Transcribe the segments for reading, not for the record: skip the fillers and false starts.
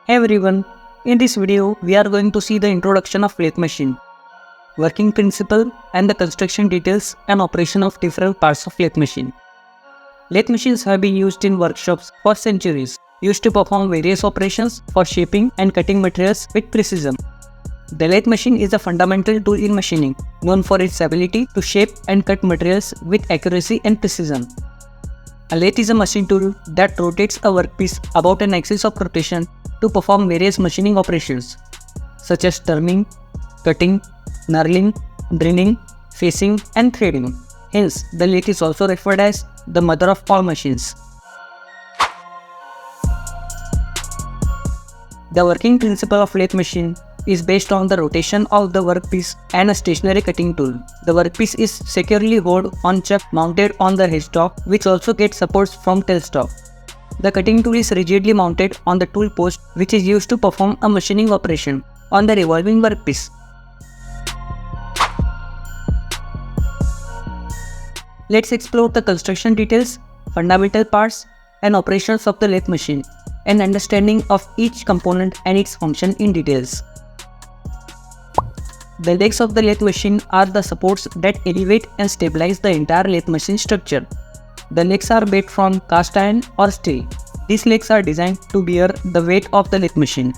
Hey everyone, in this video we are going to see the introduction of lathe machine, working principle and the construction details and operation of different parts of lathe machine. Lathe machines have been used in workshops for centuries, used to perform various operations for shaping and cutting materials with precision. The lathe machine is a fundamental tool in machining, known for its ability to shape and cut materials with accuracy and precision. A lathe is a machine tool that rotates a workpiece about an axis of rotation to perform various machining operations such as turning, cutting, knurling, drilling, facing, and threading. Hence, the lathe is also referred as the mother of all machines. The working principle of lathe machine is based on the rotation of the workpiece and a stationary cutting tool. The workpiece is securely held on chuck mounted on the headstock, which also gets supports from tailstock. The cutting tool is rigidly mounted on the tool post, which is used to perform a machining operation on the revolving workpiece. Let's explore the construction details, fundamental parts, and operations of the lathe machine, and understanding of each component and its function in details. The legs of the lathe machine are the supports that elevate and stabilize the entire lathe machine structure. The legs are made from cast iron or steel. These legs are designed to bear the weight of the lathe machine.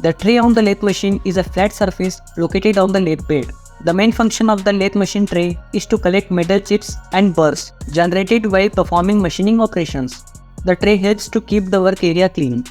The tray on the lathe machine is a flat surface located on the lathe bed. The main function of the lathe machine tray is to collect metal chips and burrs generated while performing machining operations. The tray helps to keep the work area clean.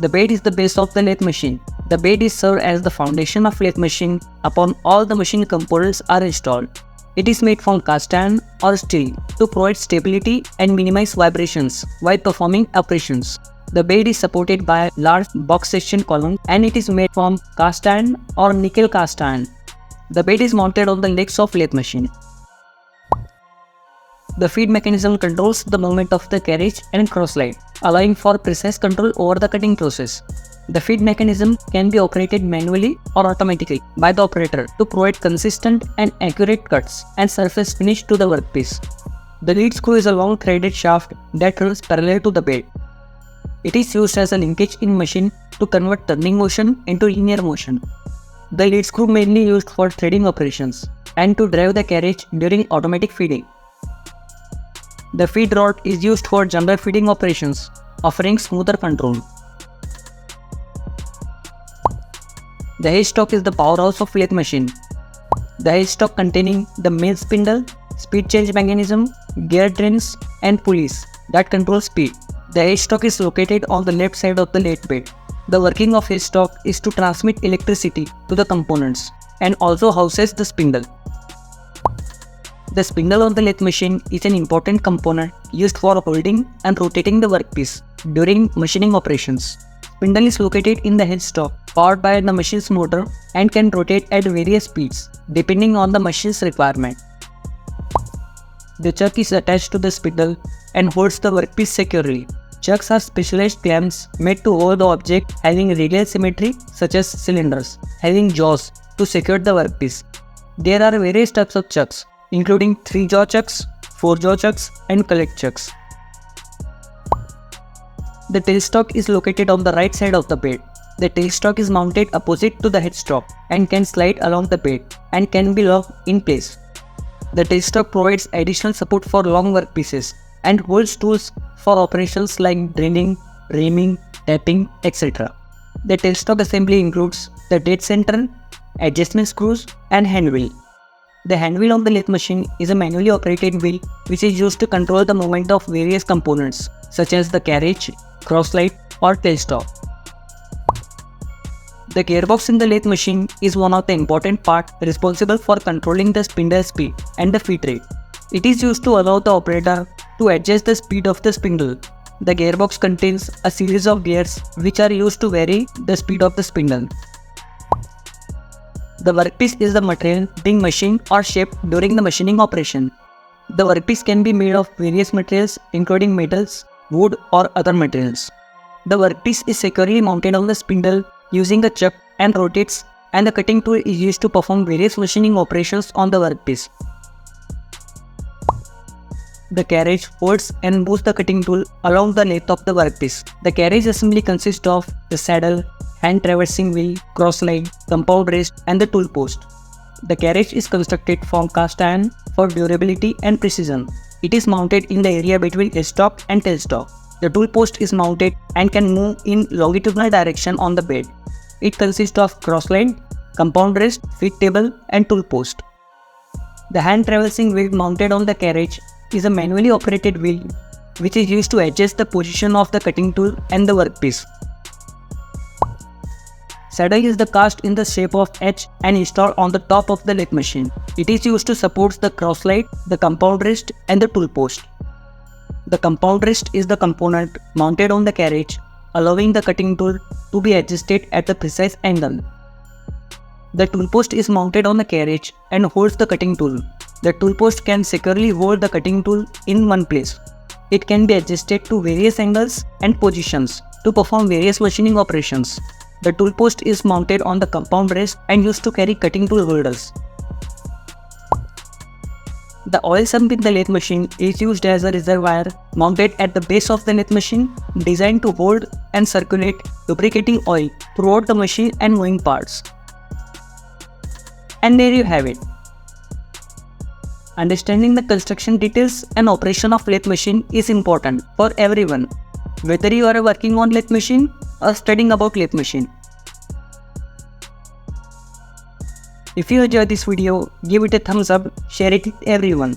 The bed is the base of the lathe machine. The bed is served as the foundation of lathe machine upon all the machine components are installed. It is made from cast iron or steel to provide stability and minimize vibrations while performing operations. The bed is supported by a large box section column and it is made from cast iron or nickel cast iron. The bed is mounted on the legs of lathe machine. The feed mechanism controls the movement of the carriage and crossslide, allowing for precise control over the cutting process. The feed mechanism can be operated manually or automatically by the operator to provide consistent and accurate cuts and surface finish to the workpiece. The lead screw is a long threaded shaft that runs parallel to the bed. It is used as a linkage in machine to convert turning motion into linear motion. The lead screw mainly used for threading operations and to drive the carriage during automatic feeding. The feed rod is used for general feeding operations, offering smoother control. The headstock is the powerhouse of lathe machine. The headstock containing the mill spindle, speed change mechanism, gear trains, and pulleys that control speed. The headstock is located on the left side of the lathe bed. The working of headstock is to transmit electricity to the components and also houses the spindle. The spindle on the lathe machine is an important component used for holding and rotating the workpiece during machining operations. Spindle is located in the headstock, powered by the machine's motor, and can rotate at various speeds depending on the machine's requirement. The chuck is attached to the spindle and holds the workpiece securely. Chucks are specialized clamps made to hold the object having radial symmetry, such as cylinders, having jaws to secure the workpiece. There are various types of chucks, including 3-jaw chucks, 4-jaw chucks, and collect chucks. The tailstock is located on the right side of the bed. The tailstock is mounted opposite to the headstock and can slide along the bed and can be locked in place. The tailstock provides additional support for long workpieces and holds tools for operations like drilling, reaming, tapping, etc. The tailstock assembly includes the dead center, adjustment screws, and hand wheel. The hand wheel on the lathe machine is a manually operated wheel which is used to control the movement of various components such as the carriage, crossslide, or tailstock. The gearbox in the lathe machine is one of the important parts responsible for controlling the spindle speed and the feed rate. It is used to allow the operator to adjust the speed of the spindle. The gearbox contains a series of gears which are used to vary the speed of the spindle. The workpiece is the material being machined or shaped during the machining operation. The workpiece can be made of various materials including metals, wood, or other materials. The workpiece is securely mounted on the spindle using a chuck and rotates, and the cutting tool is used to perform various machining operations on the workpiece. The carriage holds and moves the cutting tool along the length of the workpiece. The carriage assembly consists of the saddle, hand traversing wheel, crossline, compound rest, and the tool post. The carriage is constructed from cast iron for durability and precision. It is mounted in the area between stock and tailstock. The tool post is mounted and can move in longitudinal direction on the bed. It consists of crossline, compound rest, feed table, and tool post. The hand traversing wheel mounted on the carriage is a manually operated wheel which is used to adjust the position of the cutting tool and the workpiece. Saddle is the cast in the shape of H and installed on the top of the lathe machine. It is used to support the crossline, the compound rest, and the tool post. The compound rest is the component mounted on the carriage, allowing the cutting tool to be adjusted at a precise angle. The tool post is mounted on the carriage and holds the cutting tool. The tool post can securely hold the cutting tool in one place. It can be adjusted to various angles and positions to perform various machining operations. The tool post is mounted on the compound rest and used to carry cutting tool holders. The oil sump in the lathe machine is used as a reservoir mounted at the base of the lathe machine, designed to hold and circulate lubricating oil throughout the machine and moving parts. And there you have it. Understanding the construction details and operation of lathe machine is important for everyone, whether you are working on lathe machine or studying about lathe machine. If you enjoyed this video, give it a thumbs up, share it with everyone.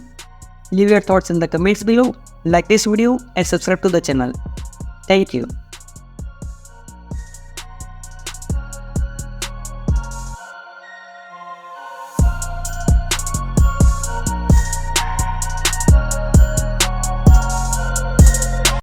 Leave your thoughts in the comments below, like this video and subscribe to the channel. Thank you.